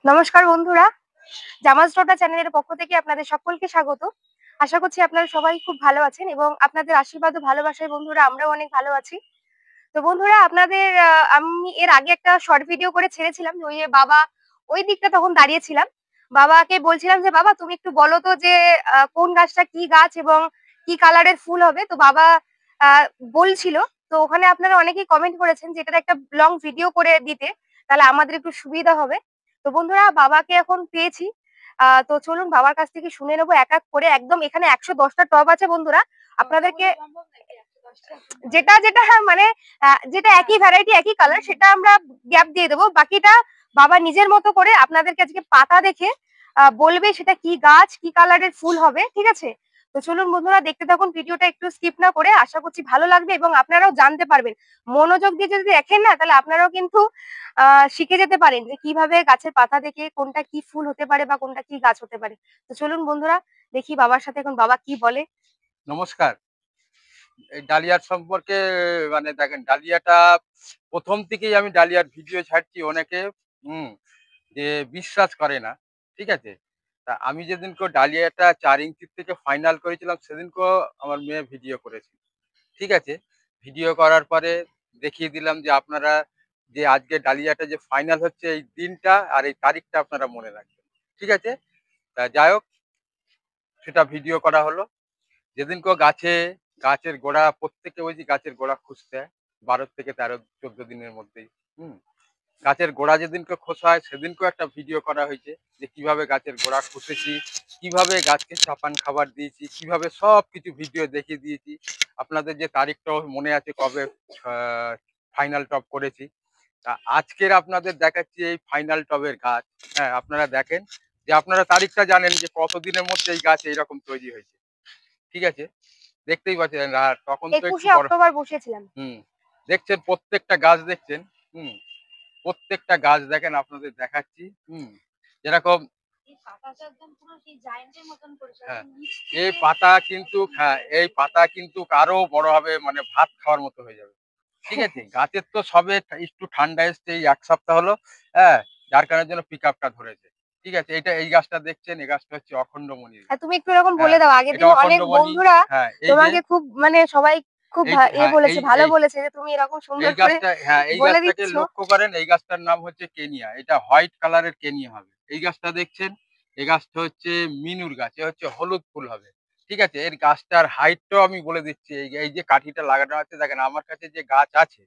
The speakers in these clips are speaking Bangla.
নমস্কার বন্ধুরা, জামাজ ডোটা চ্যানেলের পক্ষ থেকে আপনাদের সকলকে স্বাগত। আশা করছি আপনারা সবাই খুব ভালো আছেন এবং আপনাদের আশীর্বাদ ও ভালোবাসায় বন্ধুরা আমরাও অনেক ভালো আছি। তো বন্ধুরা আপনাদের আমি এর আগে একটা শর্ট ভিডিও করে ছেড়েছিলাম যে ওই যে বাবা ওই দিকটা তখন দাঁড়িয়েছিলাম। বাবাকে বলছিলাম যে বাবা তুমি একটু বলো তো যে কোন গাছটা কি গাছ এবং কি কালারের ফুল হবে। তো বাবা আ বলছিল। তো ওখানে আপনারা অনেকেই কমেন্ট করেছেন যে এটার একটা লং ভিডিও করে দিতে। তাহলে আমাদের একটু সুবিধা হবে। তো বন্ধুরা বাবাকে এখন পেয়েছি। তো চলুন বাবার কাছ থেকে শুনে নেবো এক এক করে। একদম এখানে ১১০ টা টব আছে বন্ধুরা। আপনাদেরকে যেটা হ্যাঁ, মানে যেটা একই ভ্যারাইটি একই কালার সেটা আমরা গ্যাপ দিয়ে দেবো। বাকিটা বাবা নিজের মতো করে আপনাদেরকে আজকে পাতা দেখে বলবে সেটা কি গাছ কি কালারের ফুল হবে, ঠিক আছে? তো চলুন বন্ধুরা দেখতে থাকুন ভিডিওটা, একটু স্কিপ না করে। আশা করছি ভালো লাগবে এবং আপনারাও জানতে পারবেন। মনোযোগ দিয়ে যদি দেখেন না তাহলে আপনারাও কিন্তু শিখে যেতে পারেন যে কিভাবে গাছের পাতা দেখে কোনটা কি ফুল হতে পারে বা কোনটা কি গাছ হতে পারে। তো চলুন বন্ধুরা দেখি বাবার সাথে এখন বাবা কি বলে। নমস্কার। এই ডালিয়ার সম্পর্কে মানে দেখেন, ডালিয়াটা প্রথম থেকেই আমি ডালিয়ার ভিডিও ছাড়ছি। অনেকে হুম যে বিশ্বাস করে না, ঠিক আছে? তা আমি যেদিনকে ডালিয়াটা ৪ ইঞ্চির থেকে ফাইনাল করেছিলাম সেদিনকেও আমার মেয়ে ভিডিও করেছে, ঠিক আছে? ভিডিও করার পরে দেখিয়ে দিলাম যে আপনারা যে আজকে ডালিয়াটা যে ফাইনাল হচ্ছে এই দিনটা আর এই তারিখটা আপনারা মনে রাখবেন, ঠিক আছে? তা যাই হোক, সেটা ভিডিও করা হলো। যেদিনকে গাছের গোড়া প্রত্যেকে ওই যে গাছের গোড়া খুঁজতে হয় ১২ থেকে ১৩-১৪ দিনের মধ্যেই। হুম গাছের গোড়া যেদিনকে খোসা হয় সেদিনকেও একটা ভিডিও করা হয়েছে যে কিভাবে গাছের গোড়া খুঁজেছি, কিভাবে গাছকে চাপান খাবার দিয়েছি, কিভাবে সব কিছু ভিডিও দেখিয়ে দিয়েছি। আপনাদের যে তারিখটাও মনে আছে কবে ফাইনাল টপ করেছি। তা আজকের আপনাদের দেখাচ্ছি এই ফাইনাল টবের গাছ। হ্যাঁ, আপনারা দেখেন যে আপনারা তারিখটা জানেন যে কতদিনের মধ্যে এই গাছ এইরকম তৈরি হয়েছে, ঠিক আছে? দেখতেই পাচ্ছেন। আর তখন তো একটু ২১শে বড়। অক্টোবর বসেছিলাম। হুম দেখছেন প্রত্যেকটা গাছ দেখছেন। হুম প্রত্যেকটা গাছ দেখেন, আপনাদের দেখাচ্ছি। যেরকম হ্যাঁ, এই পাতা কিন্তু আরো বড় হবে, মানে ভাত খাওয়ার মতো হয়ে যাবে, ঠিক আছে? গাছের তো সবে একটু ঠান্ডা এসছে এই ১ সপ্তাহ হলো। হ্যাঁ, যার কারণের জন্য পিক আপটা ধরেছে, ঠিক আছে? এই গাছটা দেখছেন, এই গাছটা হচ্ছে অখণ্ডমণির গাছ। তুমি একটু এরকম বলে হ্যাঁ, দাও। আগের এটা দিন অনেক অখণ্ডমণি। বন্ধুরা হ্যাঁ, এই যে তোমাকে খুব মানে সবাই খুব এই হ্যাঁ, বলেছে, ভালো বলেছে যে তুমি এরকম সুন্দর করে এই বলে গাছটাকে দিচ্ছ। লক্ষ্য করেন। এই গাছটার নাম হচ্ছে কেনিয়া। এটা হোয়াইট কালারের কেনিয়া হবে। এই গাছটা দেখছেন, এই গাছটা হচ্ছে মিনুর গাছ। এ হচ্ছে হলুদ ফুল হবে, ঠিক আছে? এর গাছটার হাইটটাও আমি বলে দিচ্ছি। এই যে কাঠিটা লাগানো আছে দেখেন, আমার কাছে যে গাছ আছে,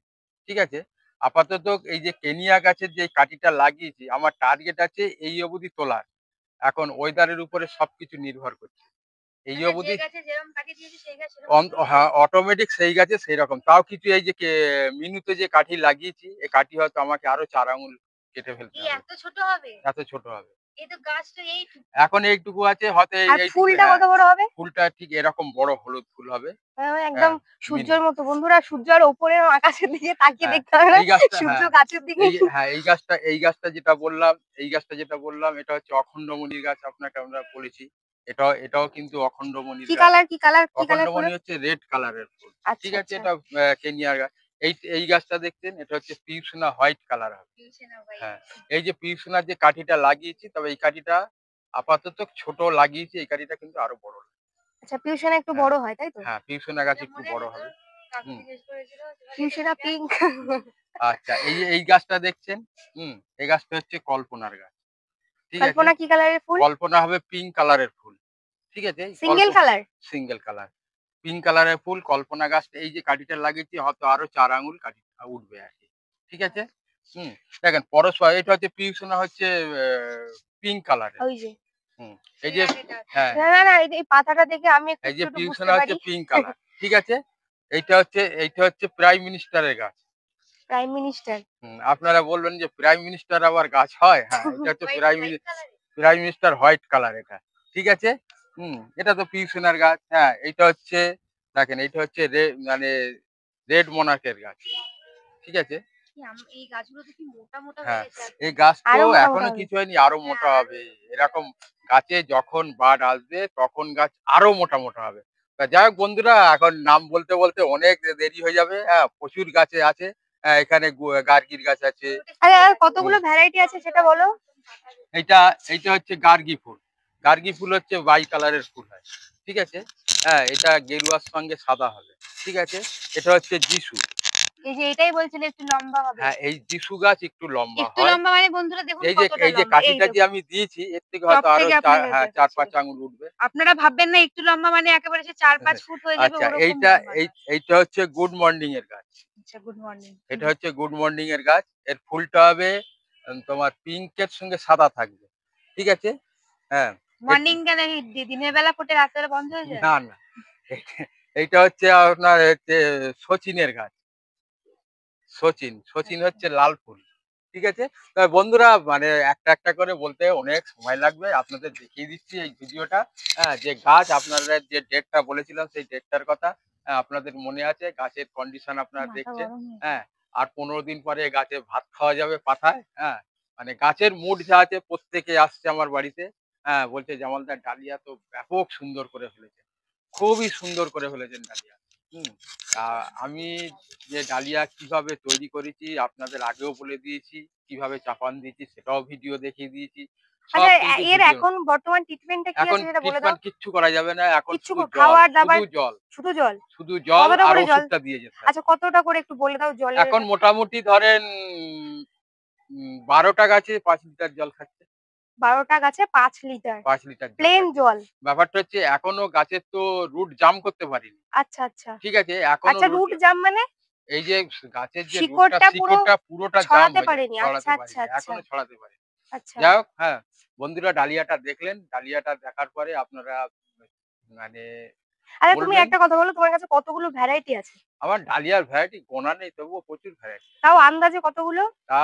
ঠিক আছে? আপাতত এই যে কেনিয়া গাছের যে কাঠিটা লাগিয়েছি, আমার টার্গেট আছে এই অবধি তোলার। এখন ওয়েদারের উপরে সবকিছু নির্ভর করছে। এই অবধি হ্যাঁ, অটোমেটিক সেই গাছে সেই রকম। তাও কিছু এই যে মিনুতে যে কাঠি লাগিয়েছি, এই কাঠি হয়তো আমাকে আরো ৪ আঙুল কেটে ফেলতে হবে। এত ছোট হবে? এত ছোট হবে। এখন এইটুকু আছে, হয়তো আর এইটুকু। ফুলটা হ্যাঁ, কত বড় হবে? ফুলটা ঠিক এরকম বড় হলুদ ফুল হবে। একদম হ্যাঁ, মিনু। সূর্যের মতো। বন্ধুরা সূর্যের উপরে আকাশের দিকে তাকিয়ে হ্যাঁ, দেখতে হবে না, এই গাছটা। সূর্য হ্যাঁ, গাছের দিকে। এই গাছটা যেটা বললাম এটা হচ্ছে অখণ্ডমণির গাছ। আপনাকে আমরা বলেছি। এটাও কিন্তু অখণ্ডমণির কি গাছ। কালার কি কালার ফুল? অখণ্ডমণি হচ্ছে রেড কালারের ফুল, আচ্ছা ঠিক আছে? আচ্ছা। এটা কেনিয়ার গাছ। এই গাছটা দেখছেন, এটা হচ্ছে পিউসনা হোয়াইট কালার হবে। হ্যাঁ, এই যে পিউসনার যে কাঠিটা লাগিয়েছি, তবে এই কাঠিটা আপাতত ছোট লাগিয়েছি। এই কাঠিটা কিন্তু আরো বড় হবে। আচ্ছা, পিউশন একটু হ্যাঁ, বড় হয় তাই তো? হ্যাঁ, পিউসনা গাছ একটু বড় হবে। হুম পিউশনা পিঙ্ক। আচ্ছা, এই গাছটা দেখছেন। এই গাছটা হচ্ছে কল্পনার গাছ, ঠিক আছে? কল্পনা কি কালারের ফুল? কল্পনা হবে পিঙ্ক কালারের ফুল, ঠিক আছে? Single colour? Single colour pink কালারের ফুল। কল্পনা গাছটা এই যে কাঠিটা লাগিয়েছি, হয়তো আরো ৪ আঙুল কাঠি উঠবে আর কি, ঠিক আছে? হুম দেখেন পরস্পর। এটা হচ্ছে পিউসনা হচ্ছে পিঙ্ক কালারের। ওই যে। হুম এই যে হ্যাঁ, না, এই পাতাটা দেখে আমি একটু এই একটু যে একটু বুঝতে পিউসনা হচ্ছে পারি। পিঙ্ক কালার, ঠিক আছে? এইটা হচ্ছে প্রাইম মিনিস্টারের গাছ। Prime minister. আপনারা বলবেন যে প্রাইম মিনিস্টার আবার গাছ হয়? হ্যাঁ, এটা হচ্ছে প্রাইম মিনিস্টার হোয়াইট কালার এটা, ঠিক আছে? এটা তো পিউসনার গাছ। হ্যাঁ, এইটা হচ্ছে দেখেন, এইটা হচ্ছে মানে রেড মোনার্কের গাছ, ঠিক আছে? হ্যাঁ, এই গাছ তো আরো মোটা মোটা এখনো হবে। কিছু হয়নি, আরো মোটা হবে। এরকম গাছে যখন বাড আসবে তখন গাছ আরো মোটা মোটা হবে। তা যাই হোক বন্ধুরা, এখন নাম বলতে বলতে অনেক দেরি হয়ে যাবে। হ্যাঁ, প্রচুর গাছে আছে। এখানে গার্গির গাছ আছে। আরে আর হুম কতগুলো ভ্যারাইটি আছে সেটা বলো। এইটা এইটা হচ্ছে গার্গি ফুল। গার্গি ফুল হচ্ছে বাই কালারের ফুল হয়। ঠিক আছে? হ্যাঁ, এটা গেরুয়ার সঙ্গে সাদা হবে। ঠিক আছে? এটা হচ্ছে যিশু। এই যে এটাই বলছিলেন একটু লম্বা হবে। হ্যাঁ, এই যিশু গাছ একটু লম্বা একটু হয়। লম্বা মানে বন্ধুরা দেখুন এই যে কতটা এই যে লম্বা। এই কাঠিটা যে দেখুন। আমি দিয়েছি এর থেকে টপ হয়তো আরো থেকে আপনাদের হ্যাঁ, দেখাচ্ছি। ৪-৫ আঙুল উঠবে। আপনারা ভাববেন না একটু লম্বা মানে একেবারে সে ৪-৫ ফুট হয়ে যাবে আচ্ছা, ওরকম এইটা লম্বা নয়। এইটা হচ্ছে গুড মর্নিং এর গাছ। আচ্ছা, গুড মর্নিং। এটা হচ্ছে গুড মর্নিং এর গাছ। এর ফুলটা হবে তোমার পিঙ্কের সঙ্গে সাদা থাকবে। ঠিক আছে? হ্যাঁ, এর মর্নিং কেন দিনের বেলা ফোটে রাতের বেলা বন্ধ হয়ে যায়? না, না। এইটা হচ্ছে আপনার হচ্ছে সচিনের গাছ। সচিন আচ্ছা। হচ্ছে লাল ফুল। ঠিক আছে? তবে বন্ধুরা মানে একটা করে বলতে অনেক সময় লাগবে। আপনাদের দেখিয়ে দিচ্ছি এই ভিডিওটা। হ্যাঁ, যে গাছ আপনাদের যে ডেটটা বলেছিলাম সেই ডেটটার কথা। আপনাদের মনে আছে গাছের কন্ডিশন আপনারা মাথা দেখছেন। গরম হয়ে যায়। হ্যাঁ, আর ১৫ দিন পরে গাছে ভাত খাওয়া যাবে পাতায়। হ্যাঁ, মানে গাছের মুড যা আছে প্রত্যেকে আসছে আমার বাড়িতে। হ্যাঁ, বলছে জামালদা ডালিয়া তো ব্যাপক সুন্দর করে ফেলেছেন। খুবই সুন্দর করে ফেলেছেন ডালিয়া। হুম। আ আমি যে ডালিয়া কিভাবে তৈরি করেছি আপনাদের আগেও বলে দিয়েছি। কিভাবে চাপান দিয়েছি সেটাও ভিডিও দেখিয়ে দিয়েছি। আচ্ছা, সব কিন্তু এর ভিডিও এখন বর্তমান ট্রিটমেন্টটা কি এখন আছে সেটা বলে দাও? ট্রিটমেন্ট কিচ্ছু করা যাবে না। এখন কিচ্ছু শুধু জল, শুধু খাবার-দাবার জল, শুধু জল? শুধু জল কতটা আর করে জল? ওষুধটা দিয়ে যেতে হবে। আচ্ছা, কতটা করে একটু বলে দাও জলের এখন এটা? মোটামুটি ধরেন ১২ টা গাছে ৫ লিটার জল খাচ্ছে। ১২ টা গাছে ৫ লিটার। ৫ লিটার জল প্লেন খাচ্ছে। জল। ব্যাপারটা হচ্ছে এখনো গাছের তো রুট জাম করতে পারিনি। আচ্ছা, আচ্ছা। ঠিক আছে? এখনো আচ্ছা, রুট রুট জাম মানে? এই যে গাছের যে রুটটা শিকড়টা পুরো শিকড়টা পুরোটা জাম ছড়াতে হয়ে যায়। পারেনি। আচ্ছা, ছড়াতে আচ্ছা, পারিনি। আচ্ছা। এখনো ছড়াতে পারিনি। আচ্ছা। যাই হোক হ্যাঁ, বন্ধুরা ডালিয়াটা দেখলেন। ডালিয়াটা দেখার পরে আপনারা মানে আচ্ছা, তুমি বলবেন একটা কথা বলো তোমার কাছে কতগুলো ভ্যারাইটি আছে? আমার ডালিয়ার ভ্যারাইটি গোনা নেই তবুও প্রচুর ভ্যারাইটি। তাও আন্দাজে কতগুলো? তা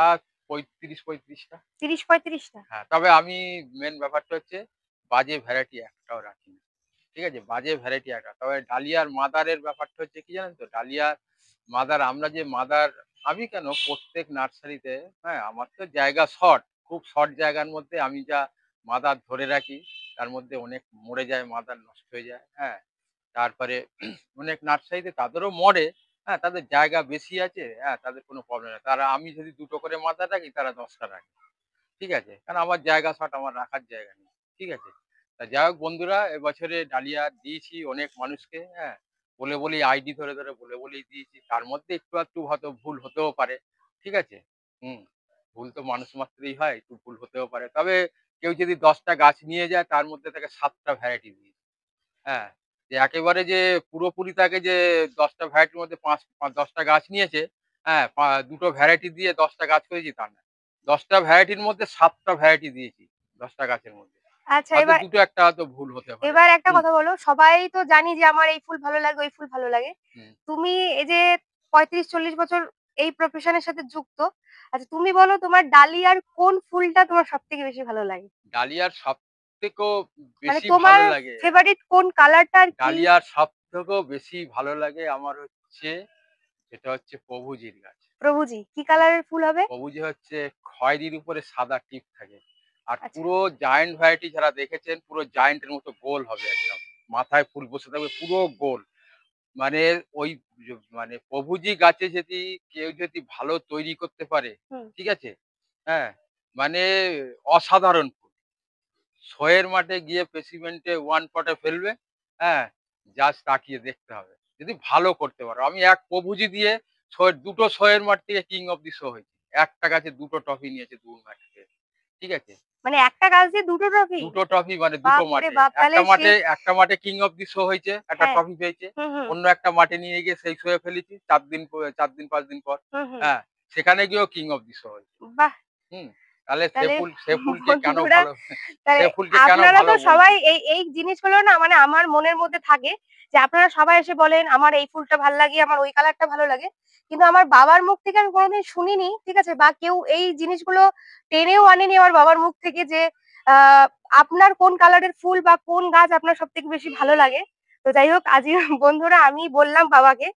৩৫-৩৫ টা। ৩০-৩৫ টা? হ্যাঁ, তবে আমি মেইন ব্যাপারটা হচ্ছে বাজে ভ্যারাইটি একটাও রাখি না। ঠিক আছে? বাজে ভ্যারাইটি একটা। তবে ডালিয়ার মাদারের ব্যাপারটা হচ্ছে কি জানেন তো? ডালিয়ার মাদার আমরা যে মাদার আমি কেন প্রত্যেক নার্সারিতে হ্যাঁ, আমার তো জায়গা শর্ট। খুব শর্ট জায়গার মধ্যে আমি যা মাদার ধরে রাখি তার মধ্যে অনেক মরে যায় মাদার নষ্ট হয়ে যায়। হ্যাঁ? তারপরে অনেক নার্সারিতে তাদেরও মরে। হ্যাঁ, তাদের জায়গা বেশি আছে। হ্যাঁ, তাদের কোনো প্রবলেম নেই। তারা আমি যদি ২ টো করে মাদার রাখি তারা ১০ টা রাখে। ঠিক আছে? কারণ আমার জায়গা শর্ট আমার রাখার জায়গা নেই। ঠিক আছে? তা যাই হোক বন্ধুরা এবছরে ডালিয়া দিয়েছি অনেক মানুষকে, হ্যাঁ? বলেই আইডি ধরে বলেই দিয়েছি। তার মধ্যে একটু আধটু হয়তো ভুল হতেও পারে। ঠিক আছে? হুম। ভুল তো মানুষ মাত্রই হয়, একটু ভুল হতেও পারে। তবে কেউ যদি ১০ টা গাছ নিয়ে যায় তার মধ্যে থেকে ৭ টা ভ্যারাইটি দিয়েছি। হ্যাঁ? যে একেবারে যে পুরোপুরি তাকে যে ১০ টা ভ্যারাইটির মধ্যে ১০ টা গাছ নিয়েছে, হ্যাঁ? ২ টো ভ্যারাইটি দিয়ে ১০ টা গাছ করেছি তা না। ১০ টা ভ্যারাইটির মধ্যে ৭ টা ভ্যারাইটি দিয়েছি ১০ টা গাছের মধ্যে। আচ্ছা, হয়তো এবার ২ টো একটা হয়তো ভুল হতে পারে। এবার একটা হুম, কথা বলো। সবাই তো জানি যে আমার এই ফুল ভালো লাগে, ওই ফুল ভালো লাগে। হুম। তুমি এই যে ৩৫-৪০ বছর এই প্রফেশন এর সাথে যুক্ত। আচ্ছা, তুমি বলো তোমার ডালিয়ার কোন ফুলটা তোমার সবথেকে বেশি ভালো লাগে? ডালিয়ার সবথেকেও মানে বেশি তোমার ভালো লাগে ফেভারিট কোন কালারটা আর কি? ডালিয়ার সবথেকেও বেশি ভালো লাগে আমার হচ্ছে সেটা হচ্ছে প্রভুজির গাছ। প্রভুজি। কি কালারের ফুল হবে? সবুজে হচ্ছে খয়েরির উপরে সাদা টিপ থাকে। আর আচ্ছা। পুরো জায়ান্ট ভ্যারাইটি যারা দেখেছেন পুরো জায়ান্টের মতো গোল হবে একদম। মাথায় ফুল বসে থাকবে পুরো গোল। মানে ওই মানে প্রভুজি গাছে যদি কেউ যদি ভালো তৈরি করতে পারে, হুম। ঠিক আছে? হ্যাঁ? মানে অসাধারণ ফুল। শোয়ের মাঠে গিয়ে পেসিমেন্টে 1 পটে ফেলবে, হ্যাঁ? জাস্ট তাকিয়ে দেখতে হবে। যদি ভালো করতে পারো। আমি এক প্রভুজি দিয়ে শোয়ের ২ টো শোয়ের মাঠ থেকে কিং অফ দি শো হয়েছি। একটা গাছে ২ টো ট্রফি নিয়েছে ২ মাঠ থেকে। ঠিক আছে? মানে একটা গাছ দিয়ে দুটো ট্রফি? ২ টো ট্রফি মানে ২ টো বাপরে মাঠে। বাপ! তাহলে সে একটা মাঠে কিং অফ দি শো হয়েছে, একটা হ্যাঁ। ট্রফি পেয়েছে। হুম, হুম, অন্য একটা মাঠে নিয়ে গিয়ে সেই শোয়ে ফেলেছি ৪ দিন ৫ দিন পর। হুম, হুম। হ্যাঁ? সেখানে গিয়েও কিং অফ দি শো হয়েছে। বাহ! হুম? তাহলে তাহলে সে ফুলকে কেন বন্ধুরা, ভালো তাহলে সে ফুলকে কেন আপনারা ভালো তো বলব? সবাই এই জিনিসগুলো না মানে আমার মনের মধ্যে থাকে যে আপনারা সবাই এসে বলেন আমার এই ফুলটা ভাল লাগে, আমার ওই কালারটা ভালো লাগে। কিন্তু আমার বাবার মুখ থেকে আমি কোনোদিন শুনিনি, ঠিক আছে? বা কেউ এই জিনিসগুলো টেনেও আনেনি আমার বাবার মুখ থেকে যে আ আপনার কোন কালারের ফুল বা কোন গাছ আপনার সবথেকে বেশি ভালো লাগে। তো যাই হোক আজকে বন্ধুরা আমি বললাম বাবাকে।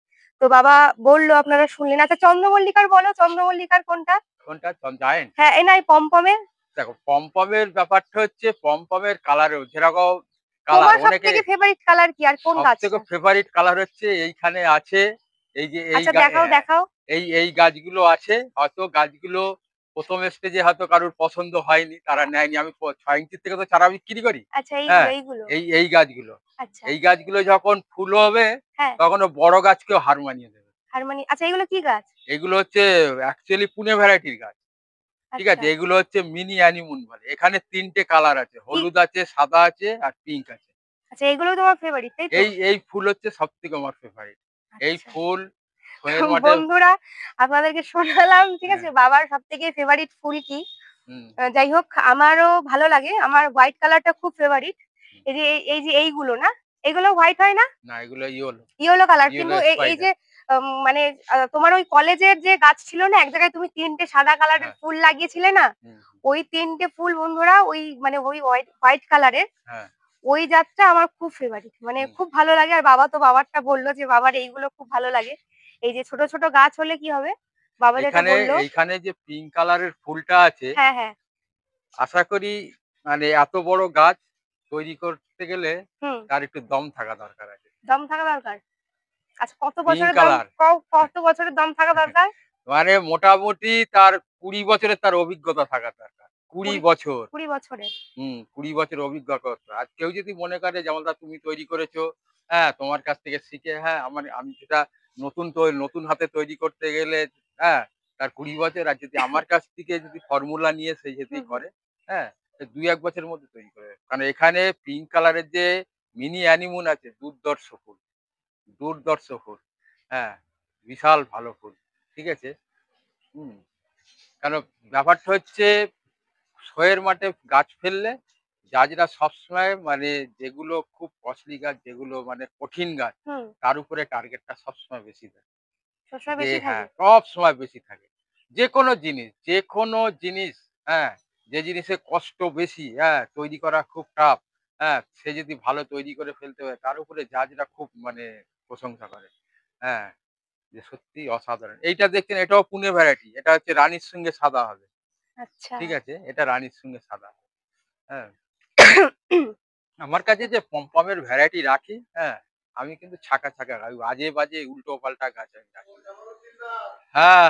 তো বাবা বলল আপনারা শুনলেন। আচ্ছা, চন্দ্রমল্লিকার বলো, চন্দ্রমল্লিকার কোনটা? কোনটা জায়ান্ট? হ্যাঁ, এই না এই পমপমের? দেখো পমপমের ব্যাপারটা হচ্ছে পমপমের কালারেও যেরকম কালার তোমার অনেকে সবথেকে ফেভারিট কালার কি? আর কোন সবথেকে গাছটা? ফেভারিট কালার হচ্ছে এইখানে আছে এই যে এই আচ্ছা, গা দেখাও, হ্যাঁ, দেখাও। এই গাছগুলো আছে হয়তো গাছগুলো প্রথম স্টেজে হয়তো কারোর পছন্দ হয়নি, তারা নেয়নি। আমি 6 ইঞ্চির থেকে তো চারা বিক্রি করি। আচ্ছা, এইগুলো হ্যাঁ, এইগুলো। এই গাছগুলো। আচ্ছা। এই গাছগুলো যখন ফুল হবে হ্যাঁ, তখন ও বড় গাছকেও হার মানিয়ে দেবে। আচ্ছা, এগুলো কি গাছ? এগুলো হচ্ছে অ্যাকচুয়ালি পুনে ভ্যারাইটির গাছ। ঠিক আচ্ছা। আছে? এগুলো হচ্ছে মিনি অ্যানিমুন বলে। এখানে ৩ টে কালার আছে। কি হলুদ আছে, সাদা আছে আর পিঙ্ক আছে। আচ্ছা, এগুলো তোমার ফেভারিট, তাই তো? এই ফুল হচ্ছে সবথেকে আমার ফেভারিট। এই আচ্ছা। ফুল তো শোয়ের মাঠে বন্ধুরা, আপনাদেরকে শোনালাম, ঠিক হ্যাঁ, আছে, বাবার সবথেকে ফেভারিট ফুল কি। হুম, যাই হোক, আমারও ভালো লাগে। আমার হোয়াইট কালারটা খুব ফেভারিট। হুম। এই যে এইগুলো না? এগুলো হোয়াইট হয় না? না এগুলো ইয়েলো, ইয়েলো কালার। ইয়েলো কিন্তু এই স্পাইডার। যে মানে তোমার ওই কলেজের যে গাছ ছিল না? এক জায়গায় তুমি ৩ টে সাদা কালারের হ্যাঁ, ফুল লাগিয়েছিলে না? হুম, হুম, ওই ৩ টে ফুল বন্ধুরা, ওই মানে ওই হোয়াইট হোয়াইট কালারের হ্যাঁ, ওই জাতটা আমার খুব ফেভারিট। মানে হুম। খুব ভালো লাগে। আর বাবা তো বাবারটা বলল যে বাবার এইগুলো খুব ভালো লাগে। এই যে ছোট, ছোট গাছ হলে কি হবে? বাবা যেটা এইখানে বলল। এইখানে যে পিঙ্ক কালারের ফুলটা আছে, হ্যাঁ, হ্যাঁ। আশা করি মানে এত বড় গাছ তৈরি করতে গেলে হুম, তার একটু দম থাকা দরকার আছে। দম থাকা দরকার। আচ্ছা, কত পিঙ্ক বছরের দম, কালার কত বছরের দম থাকা দরকার? মানে মোটামুটি তার ২০ বছরের তার অভিজ্ঞতা থাকা দরকার। ২০ 20 বছর। 20 বছরের। ২০ বছর অভিজ্ঞতা। আর কেউ যদি মনে করে যেমনটা তুমি তৈরি করেছো, হ্যাঁ, তোমার কাছ থেকে শিখে হ্যাঁ, আমি সেটা নতুন হাতে তৈরি করতে গেলে হ্যাঁ, তার ২০ বছর আর যদি আমার কাছ থেকে যদি ফর্মুলা নিয়ে সে যদি হুম, হুম। করে, হ্যাঁ, ২-১ বছরের মধ্যে তৈরি করে দেবে। কারণ এখানে পিঙ্ক কালারের যে মিনি অ্যানিমন আছে দুর্ধর্ষ ফুল, দুর্ধর্ষ ফুল। হ্যাঁ, বিশাল ভালো ফুল। ঠিক আছে? হুম। কারণ ব্যাপারটা হচ্ছে শোয়ের মাঠে গাছ ফেললে জাজরা সবসময় মানে যেগুলো খুব কস্টলি গাছ, যেগুলো মানে কঠিন গাছ, হুম, তার উপরে টার্গেটটা সবসময় বেশি দেয়। সবসময় যে বেশি থাকে। হ্যাঁ, সবসময় বেশি থাকে। যেকোনো জিনিস, হ্যাঁ, যে জিনিসের কষ্ট বেশি, হ্যাঁ, তৈরি করা খুব টাফ, হ্যাঁ, সে যদি ভালো তৈরি করে ফেলতে পারে তার উপরে জাজরা খুব মানে প্রশংসা করে। হ্যাঁ, যে সত্যিই অসাধারণ। এইটা দেখছেন এটাও পুনে ভ্যারাইটি। এটা হচ্ছে রানীর সঙ্গে সাদা হবে। আচ্ছা। ঠিক আছে? এটা রানীর সঙ্গে সাদা। হ্যাঁ? আমার কাছে যে পমপমের ভ্যারাইটি রাখি, হ্যাঁ? আমি কিন্তু ছাকা রাখি। আজে-বাজে উল্টো-পাল্টা গাছ আমি রাখি না। হ্যাঁ,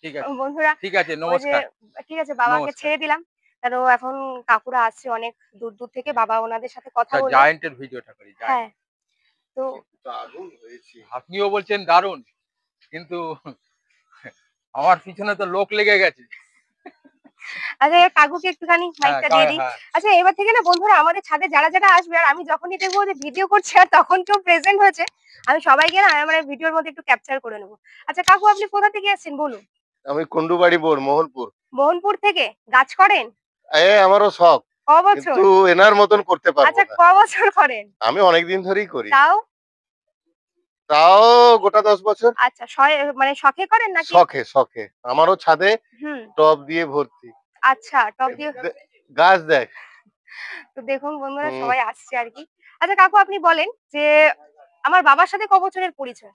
ঠিক আছে। বন্ধুরা, ঠিক আছে, ওই যে নমস্কার, ঠিক আছে, বাবাকে নমস্কার। ছেড়ে দিলাম। কারণ এখন কাকুরা আসছে অনেক দূর, দূর থেকে। বাবা ওনাদের সাথে কথা আচ্ছা বললো। জায়ান্ট এর ভিডিওটা করি, জায়ান্ট। হ্যাঁ, তো দারুণ হয়েছে। আপনিও বলছেন দারুণ, কিন্তু আমার পিছনে তো লোক লেগে গেছে। আচ্ছা, কাকুকে একটুখানি হ্যাঁ, মাইকটা দিয়ে দিই। হ্যাঁ। আচ্ছা, এবার থেকে না বন্ধুরা, আমাদের ছাদে যারা আসবে, আর আমি যখনই দেখবো যে ভিডিও করছে আর তখন কেউ প্রেজেন্ট হয়েছে, আমি সবাইকে না মানে ভিডিওর মধ্যে একটু ক্যাপচার করে নেবো। আচ্ছা কাকু, আপনি কোথা থেকে এসেছেন বলুন? আমি কুন্ডুবাড়ি বোর মোহনপুর। মোহনপুর থেকে। গাছ করেন? আমারও শখ, ক বছর? কিন্তু এনার মতন করতে পারবো আচ্ছা, না। ক বছর করেন? আমি অনেকদিন ধরেই করি। তাও? তাও গোটা ১০ বছর। আচ্ছা, মানে শখে করেন নাকি? শখে, শখে। আমারও ছাদে হুম। টব দিয়ে ভর্তি। আচ্ছা, টব দিয়ে। দে গাছ দেখ। তো দেখুন বন্ধুরা, হুম, সবাই আসছে আরকি। আচ্ছা কাকু, আপনি বলেন যে আমার বাবার সাথে ক বছরের পরিচয়?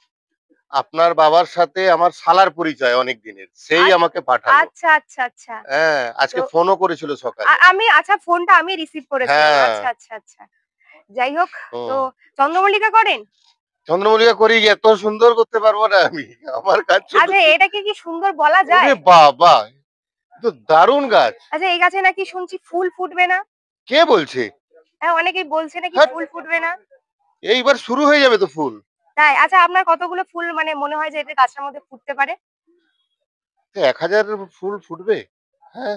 আপনার বাবার সাথে আমার শালার পরিচয় অনেক দিনের। সেই আচ আমাকে পাঠালো। আচ্ছা, আচ্ছা, আচ্ছা। হ্যাঁ, তো আজকে ফোনও করেছিল সকালে। আমি আচ্ছা, ফোনটা আমি রিসিভ করেছিলাম। হ্যাঁ, আচ্ছা, আচ্ছা, আচ্ছা। যাই হোক, তো হুম। চন্দ্রমল্লিকা করেন? চন্দ্রমল্লিকা করি, এত সুন্দর করতে পারবো না আমি। আমার গাছ ছোট, আচ্ছা, ছোট। এটাকে কি সুন্দর বলা ওরে যায়? বাবা! এ তো দারুণ গাছ। আচ্ছা, এই গাছে নাকি শুনছি ফুল ফুটবে না? কে বলছে? হ্যাঁ, অনেকেই বলছে নাকি হাট! ফুল ফুটবে না। এইবার শুরু হয়ে যাবে তো ফুল। তাই? আচ্ছা, আপনার কতগুলো ফুল মানে মনে হয় যে এদের গাছটার মধ্যে ফুটতে পারে? ১,০০০ ফুল ফুটবে? হ্যাঁ,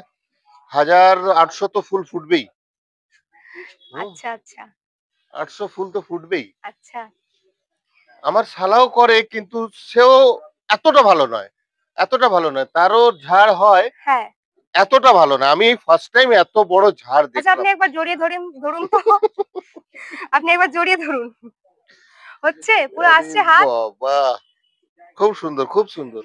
১,৮০০ তো ফুল ফুটবেই। হুম, আচ্ছা, আচ্ছা, ৮০০ ফুল তো ফুটবেই। আচ্ছা, আমার শালাও করে, কিন্তু সেও এতটা ভালো নয়। এতটা ভালো নয়। তারও ঝাড় হয়, হ্যাঁ। এতটা ভালো না। আমি এই ফার্স্ট টাইম এত বড় ঝাড় আচ্ছা, আপনি দেখলাম। একবার জড়িয়ে ধরুন তো। আপনি একবার জড়িয়ে ধরুন। হচ্ছে? পুরো আরে আসছে হাত? বাবা! খুব সুন্দর, খুব সুন্দর।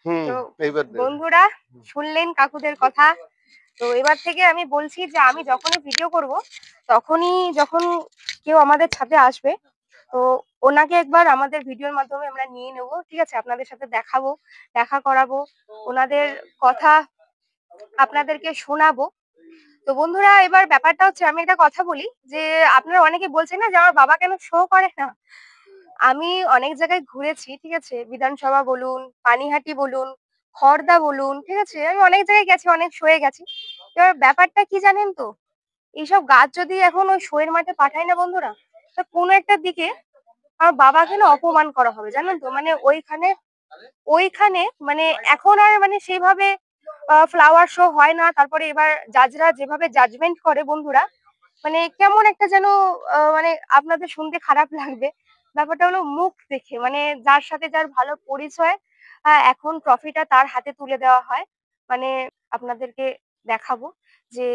হুম, তো এইবার দেবে। বন্ধুরা, শুনলেন কাকুদের কথা। তো এবার থেকে আমি বলছি যে আমি যখনই ভিডিও করব, তখনই যখন কেউ আমাদের ছাদে আসবে, তো ওনাকে একবার আমাদের ভিডিওর মাধ্যমে আমরা নিয়ে নেব। ঠিক আছে? আপনাদের সাথে দেখাবো, দেখা করাবো। ওনাদের কথা আপনাদেরকে শোনাবো। তো বন্ধুরা, এবার ব্যাপারটা হচ্ছে, আমি একটা কথা বলি যে আপনারা অনেকে বলছেন না যে আমার বাবা কেন শো করে না? আমি অনেক জায়গায় ঘুরেছি, ঠিক আছে? বিধানসভা বলুন, পানিহাটি বলুন, খড়দা বলুন, ঠিক আছে? আমি অনেক জায়গায় গেছি, অনেক শোয়ে গেছি। এবার ব্যাপারটা কি জানেন তো? এইসব গাছ যদি এখন ওই শোয়ের মাঠে পাঠাই না বন্ধুরা, তা কোনো একটা দিকে আমার বাবাকে না অপমান করা হবে, জানেন তো? মানে ওইখানে মানে এখন আর মানে সেইভাবে ফ্লাওয়ার শো হয় না। তারপরে এবার জাজরা যেভাবে জাজমেন্ট করে বন্ধুরা, মানে কেমন একটা যেন মানে আপনাদের শুনতে খারাপ লাগবে। ব্যাপারটা হলো মুখ দেখে, মানে যার সাথে যার ভালো পরিচয় এখন ট্রফিটা তার হাতে তুলে দেওয়া হয়। মানে আপনাদেরকে দেখাবো যে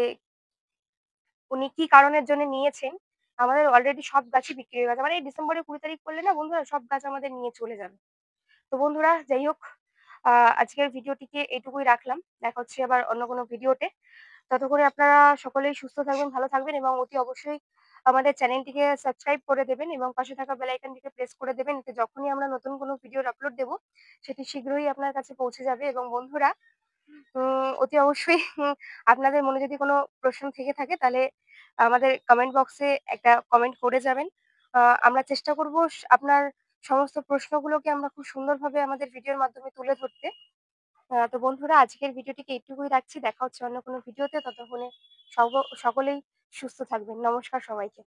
উনি কি কারণের জন্য নিয়েছেন। আমাদের অলরেডি সব গাছই বিক্রি হয়ে গেছে। মানে এই ডিসেম্বরের ২০ তারিখ করলে না বন্ধুরা সব গাছ আমাদের নিয়ে চলে যাবে। তো বন্ধুরা যাই হোক, আজকের ভিডিওটিকে এইটুকুই রাখলাম। দেখা হচ্ছে আবার অন্য কোনো ভিডিওতে। ততক্ষণে আপনারা সকলেই সুস্থ থাকবেন, ভালো থাকবেন এবং অতি অবশ্যই আমাদের চ্যানেলটিকে সাবস্ক্রাইব করে দেবেন এবং পাশে থাকা বেল আইকনটিকে প্রেস করে দেবেন। এতে যখনই আমরা নতুন কোনো ভিডিওর আপলোড দেব, সেটি শীঘ্রই আপনার কাছে পৌঁছে যাবে। এবং বন্ধুরা অতি অবশ্যই আপনাদের মনে যদি কোনো প্রশ্ন থেকে থাকে তাহলে আমাদের কমেন্ট বক্সে একটা কমেন্ট করে যাবেন। আমরা চেষ্টা করব আপনার সমস্ত প্রশ্নগুলোকে আমরা খুব সুন্দরভাবে আমাদের ভিডিওর মাধ্যমে তুলে ধরতে। তো বন্ধুরা আজকের ভিডিওটিকে এইটুকুই রাখছি। দেখা হচ্ছে অন্য কোনো ভিডিওতে। ততক্ষণে সকলেই সুস্থ থাকবেন। নমস্কার সবাইকে।